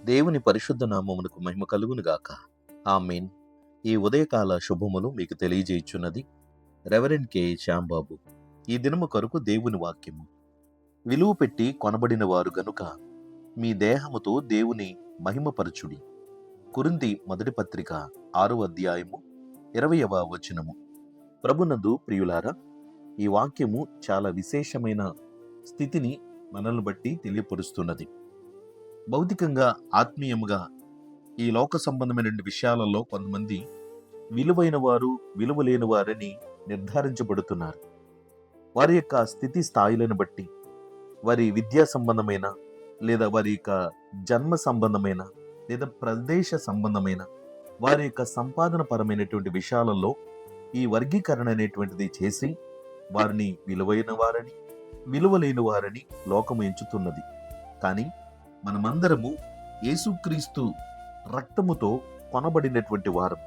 దేవుని పరిశుద్ధ నామమునకు మహిమ కలుగును గాక. ఆమేన్. ఈ ఉదయకాల శుభములు మీకు తెలియజేయుచున్నది రెవరెండ్ కె శ్యాంబాబు. ఈ దినము కొరకు దేవుని వాక్యము. విలువ పెట్టి కొనబడిన వారు గనుక మీ దేహముతో దేవుని మహిమపరచుడి. కొరింథీ మొదటి పత్రిక 6వ అధ్యాయము 20వ వచనము. ప్రభునందు ప్రియులారా, ఈ వాక్యము చాలా విశేషమైన స్థితిని మనల్ని బట్టి తెలియపరుస్తున్నది. భౌతికంగా, ఆత్మీయముగా ఈ లోక సంబంధమైన విషయాలలో కొంతమంది విలువైన వారు, విలువలేని వారని నిర్ధారించబడుతున్నారు. వారి యొక్క స్థితి స్థాయిలను బట్టి, వారి విద్యా సంబంధమైన లేదా వారి యొక్క జన్మ సంబంధమైన లేదా ప్రదేశ సంబంధమైన వారి యొక్క సంపాదన పరమైనటువంటి విషయాలలో ఈ వర్గీకరణ అనేటువంటిది చేసి వారిని విలువైన వారని, విలువలేని వారని లోకము ఎంచుతున్నది. కానీ మనమందరము యేసుక్రీస్తు రక్తముతో కొనబడినటువంటి వారం.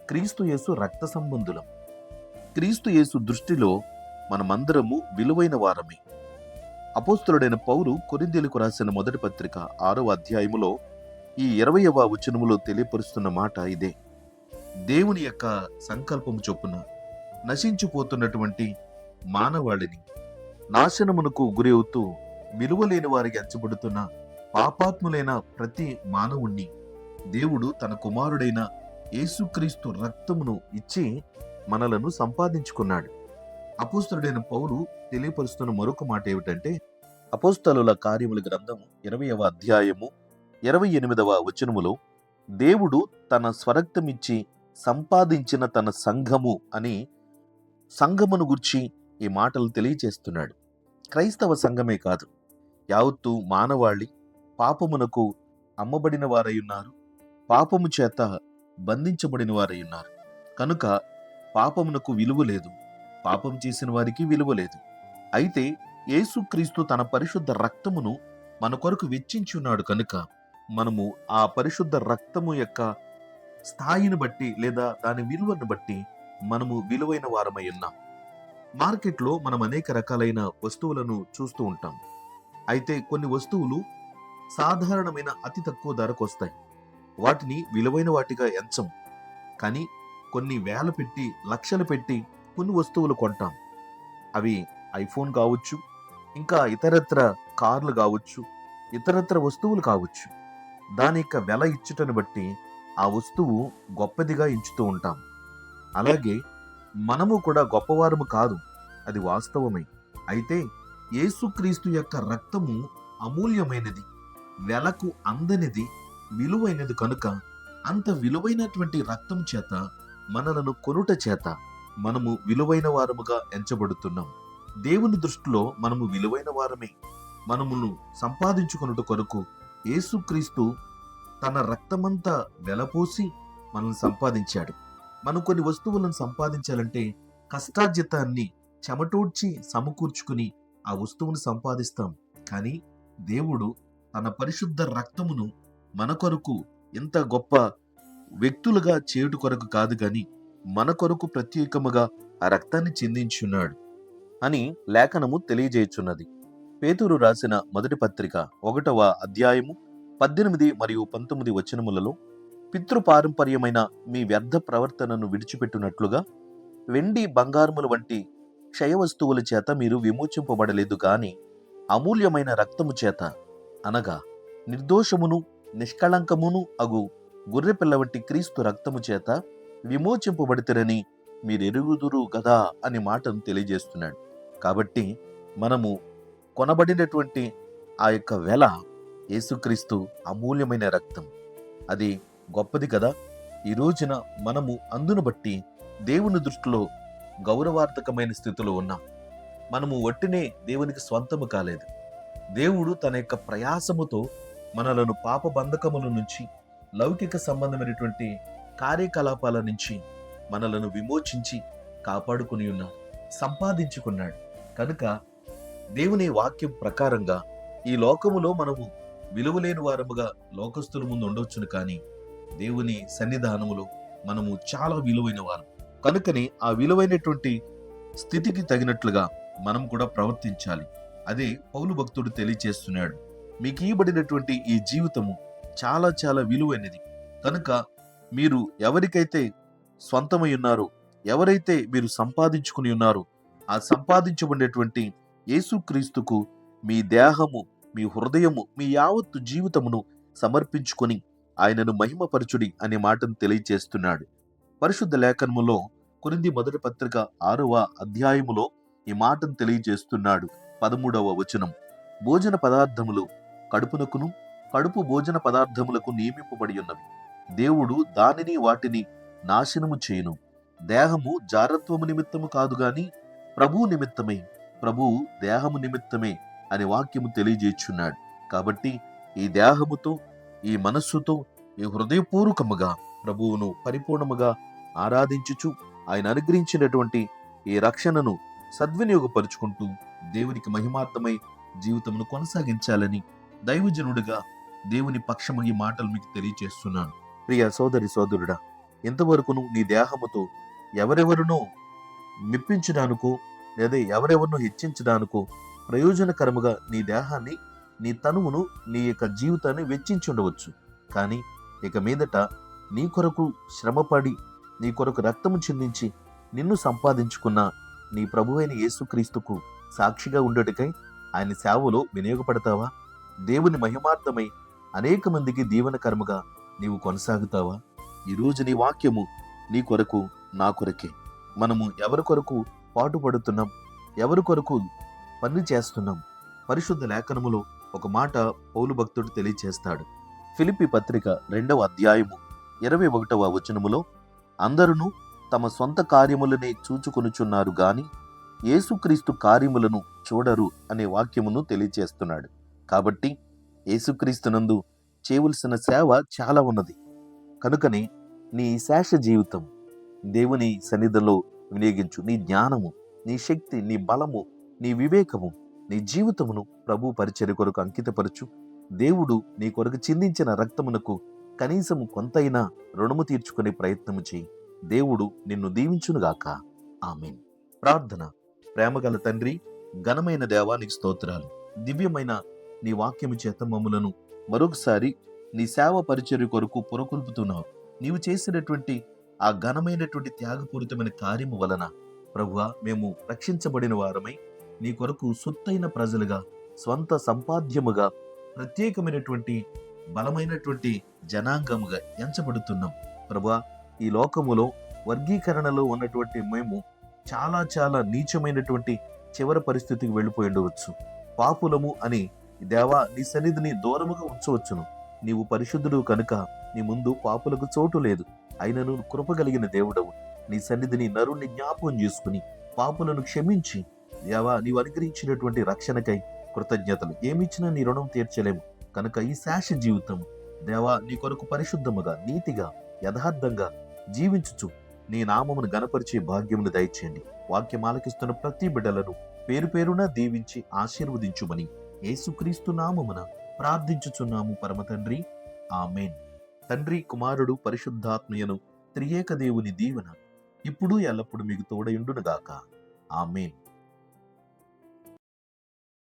క్రీస్తు యేసు రక్త సంబంధులం. క్రీస్తు యేసు దృష్టిలో మనమందరము విలువైన వారమే. అపోస్తలుడైన పౌలు కొరింథీయులకు రాసిన మొదటి పత్రిక 6వ అధ్యాయములో ఈ 20వ వచనములో తెలియపరుస్తున్న మాట ఇదే. దేవుని యొక్క సంకల్పము చొప్పున నశించిపోతున్నటువంటి మానవాళిని, నాశనమునకు గురి అవుతూ విలువలేని వారికి ఎంచబడుతున్న పాపాత్ములైన ప్రతి మానవుణ్ణి దేవుడు తన కుమారుడైన యేసుక్రీస్తు రక్తమును ఇచ్చి మనలను సంపాదించుకున్నాడు. అపోస్తలుడైన పౌలు తెలియపరుస్తున్న మరొక మాట ఏమిటంటే, అపోస్తలుల కార్యముల గ్రంథము 20వ అధ్యాయము 28వ వచనములో దేవుడు తన స్వరక్తమిచ్చి సంపాదించిన తన సంఘము అని సంఘమును గుర్చి ఈ మాటలు తెలియజేస్తున్నాడు. క్రైస్తవ సంఘమే కాదు, యావత్తు మానవాళి పాపమునకు అమ్మబడిన వారై ఉన్నారు, పాపము చేత బంధించబడిన వారై ఉన్నారు. కనుక పాపమునకు విలువ లేదు, పాపం చేసిన వారికి విలువ లేదు. అయితే యేసుక్రీస్తు తన పరిశుద్ధ రక్తమును మన కొరకు వెచ్చించి ఉన్నాడు కనుక మనము ఆ పరిశుద్ధ రక్తము యొక్క స్థాయిని బట్టి లేదా దాని విలువను బట్టి మనము విలువైన వారమై ఉన్నాం. మార్కెట్లో మనం అనేక రకాలైన వస్తువులను చూస్తూ ఉంటాం. అయితే కొన్ని వస్తువులు సాధారణమైన అతి తక్కువ ధరకు వస్తాయి. వాటిని విలువైన వాటిగా ఎంచం. కానీ కొన్ని వేల పెట్టి, లక్షలు పెట్టి కొన్ని వస్తువులు కొంటాం. అవి ఐఫోన్ కావచ్చు, ఇంకా ఇతరత్ర కార్లు కావచ్చు, ఇతరత్ర వస్తువులు కావచ్చు. దాని యొక్క వెల ఇచ్చుటను బట్టి ఆ వస్తువు గొప్పదిగా ఎంచుతూ ఉంటాం. అలాగే మనము కూడా గొప్పవారము కాదు, అది వాస్తవమే. అయితే యేసుక్రీస్తు యొక్క రక్తము అమూల్యమైనది, వెలకు అందనిది, విలువైనది కనుక అంత విలువైనటువంటి రక్తం చేత మనలను కొనుట చేత మనము విలువైన వారముగా ఎంచబడుతున్నాం. దేవుని దృష్టిలో మనము విలువైన వారమే. మనమును సంపాదించుకొనుట కొరకు యేసుక్రీస్తు తన రక్తమంతా వెలపోసి మనల్ని సంపాదించాడు. మనం కొన్ని వస్తువులను సంపాదించాలంటే కష్టార్జితాన్ని చెమటోడ్చి సమకూర్చుకుని ఆ వస్తువును సంపాదిస్తాం. కానీ దేవుడు తన పరిశుద్ధ రక్తమును మన కొరకు ఎంత గొప్ప వ్యక్తులుగా చేయుట కొరకు కాదు గాని మన కొరకు ప్రత్యేకముగా ఆ రక్తాన్ని చిందించున్నాడు అని లేఖనము తెలియజేయుచున్నది. పేతురు రాసిన మొదటి పత్రిక 1వ అధ్యాయము 18 మరియు 19 వచనములలో, పితృపారంపర్యమైన మీ వ్యర్థ ప్రవర్తనను విడిచిపెట్టునట్లుగా వెండి బంగారముల వంటి క్షయ వస్తువుల చేత మీరు విమోచింపబడలేదు గాని అమూల్యమైన రక్తము చేత, అనగా నిర్దోషమును నిష్కళంకమును అగు గొర్రెపిల్ల వంటి క్రీస్తు రక్తము చేత విమోచింపబడితేరని మీరెరుగుదురు గదా అని మాటను తెలియజేస్తున్నాడు. కాబట్టి మనము కొనబడినటువంటి ఆ యొక్క వెల యేసుక్రీస్తు అమూల్యమైన రక్తం. అది గొప్పది కదా. ఈ రోజున మనము అందును బట్టి దేవుని దృష్టిలో గౌరవార్థకమైన స్థితిలో ఉన్నాం. మనము వట్టినే దేవునికి స్వంతము కాలేదు. దేవుడు తన యొక్క ప్రయాసముతో మనలను పాప బంధకముల నుంచి, లౌకిక సంబంధమైనటువంటి కార్యకలాపాల నుంచి మనలను విమోచించి కాపాడుకుని ఉన్నాడు, సంపాదించుకున్నాడు. కనుక దేవుని వాక్యం ప్రకారంగా ఈ లోకములో మనము విలువలేని వారముగా లోకస్తుల ముందు ఉండవచ్చును, కానీ దేవుని సన్నిధానములో మనము చాలా విలువైన వారం. కనుకనే ఆ విలువైనటువంటి స్థితికి తగినట్లుగా మనం కూడా ప్రవర్తించాలి. అదే పౌలు భక్తుడు తెలియచేస్తున్నాడు. మీకు ఇవ్వబడినటువంటి ఈ జీవితము చాలా చాలా విలువైనది. కనుక మీరు ఎవరికైతే స్వంతమై ఉన్నారో, ఎవరైతే మీరు సంపాదించుకుని ఉన్నారో, ఆ సంపాదించబడినటువంటి యేసుక్రీస్తుకు మీ దేహము, మీ హృదయము, మీ యావత్తు జీవితమును సమర్పించుకొని ఆయనను మహిమపరచుడి అనే మాటను తెలియజేస్తున్నాడు. పరిశుద్ధ లేఖనములో కొరింథీ మొదటి పత్రిక 6వ అధ్యాయములో ఈ మాటను తెలియజేస్తున్నాడు. 13వ వచనం, భోజన పదార్థములు కడుపునకును, కడుపు భోజన పదార్థములకు నియమింపబడి ఉన్నవి. దేవుడు దానిని వాటిని నాశనము చేయును. దేహము జారత్వము నిమిత్తము కాదు గాని ప్రభువు నిమిత్తమే, ప్రభువు దేహము నిమిత్తమే అనే వాక్యము తెలియజేస్తున్నాడు. కాబట్టి ఈ దేహముతో, ఈ మనస్సుతో, ఈ హృదయపూర్వకముగా ప్రభువును పరిపూర్ణముగా ఆరాధించుచు ఆయన అనుగ్రహించినటువంటి ఈ రక్షణను సద్వినియోగపరుచుకుంటూ దేవునికి మహిమార్థమై జీవితమును కొనసాగించాలని దైవజనుడిగా దేవుని పక్షము ఈ మాటలు మీకు తెలియజేస్తున్నాను. ప్రియ సోదరి సోదరుడా, ఎంతవరకును నీ దేహముతో ఎవరెవరినో మెప్పించడానికో లేదా ఎవరెవరినో హెచ్చించడానికో ప్రయోజనకరముగా నీ దేహాన్ని, నీ తనువును, నీ యొక్క జీవితాన్ని వెచ్చించి ఉండవచ్చు. కానీ ఇక మీదట నీ కొరకు శ్రమపడి, నీ కొరకు రక్తము చిందించి నిన్ను సంపాదించుకున్న నీ ప్రభువైన యేసుక్రీస్తుకు సాక్షిగా ఉండటకై ఆయన సేవలో వినియోగపడతావా? దేవుని మహిమార్థమై అనేక మందికి దీవెనకరముగా నీవు కొనసాగుతావా? ఈరోజు నీ వాక్యము నీ కొరకు, నా కొరకే. మనము ఎవరి కొరకు పాటుపడుతున్నాం, ఎవరి కొరకు పని చేస్తున్నాం? పరిశుద్ధ లేఖనములో ఒక మాట పౌలు భక్తుడు తెలియజేస్తాడు. ఫిలిప్పీ పత్రిక 2వ అధ్యాయము 21వ వచనములో, అందరూ తమ సొంత కార్యములనే చూచుకొనుచున్నారు గాని యేసుక్రీస్తు కార్యములను చూడరు అనే వాక్యమును తెలియజేస్తున్నాడు. కాబట్టి యేసుక్రీస్తునందు చేయవలసిన సేవ చాలా ఉన్నది. కనుకనే నీ శేష జీవితం దేవుని సన్నిధిలో వినియోగించు. నీ జ్ఞానము, నీ శక్తి, నీ బలము, నీ వివేకము, నీ జీవితమును ప్రభు పరిచర్య కొరకు అంకితపరచు. దేవుడు నీ కొరకు చిందించిన రక్తమునకు కనీసము కొంతైనా రుణము తీర్చుకునే ప్రయత్నము చేయి. దేవుడు నిన్ను దీవించునుగాక. ఆమేన్. ప్రార్థన. ప్రేమగల తండ్రి, ఘనమైన దేవా, నీకు స్తోత్రాలు. దివ్యమైన నీ వాక్యము చేత మమ్ములను మరొకసారి నీ సేవ పరిచర్య కొరకు పురకొల్పుతున్నావు. నీవు చేసినటువంటి ఆ ఘనమైనటువంటి త్యాగపూరితమైన కార్యము వలన ప్రభువా, మేము రక్షించబడిన వారమై నీ కొరకు సొత్తైన ప్రజలుగా, స్వంత సంపాద్యముగా, ప్రత్యేకమైనటువంటి బలమైనటువంటి జనాంగముగా ఎంచబడుతున్నాం. ప్రభువా, ఈ లోకములో వర్గీకరణలో ఉన్నటువంటి మేము చాలా చాలా నీచమైనటువంటి చివరి పరిస్థితికి వెళ్ళిపోయి ఉండవచ్చు. పాపులము అని దేవా నీ సన్నిధిని దూరముగా ఉంచవచ్చును. నీవు పరిశుద్ధుడు కనుక నీ ముందు పాపులకు చోటు లేదు. అయినను కృపగలిగిన దేవుడవు. నీ సన్నిధిని నరుణ్ణి జ్ఞాపకం చేసుకుని పాపులను క్షమించి దేవా నీవు అనుగ్రహించినటువంటి రక్షణకై కృతజ్ఞతలు. ఏమిచ్చినా నీ రుణం తీర్చలేము. కనుక ఈ శేష జీవితం దేవా నీ కొరకు పరిశుద్ధముగా, నీతిగా, యథార్థంగా జీవించుచు నీ నామమును గణపరిచే భాగ్యమును దయచేయండి. వాక్యం ఆలకిస్తున్న ప్రతి బిడ్డలను పేరు పేరున దీవించి ఆశీర్వదించుమని యేసుక్రీస్తు నామమున ప్రార్థించుచున్నాము పరమ తండ్రి. ఆమేన్. తండ్రి, కుమారుడు, పరిశుద్ధాత్మయను త్రియేక దేవుని దీవెన ఇప్పుడు ఎల్లప్పుడు మీకు తోడయుండునుగాక. ఆమేన్.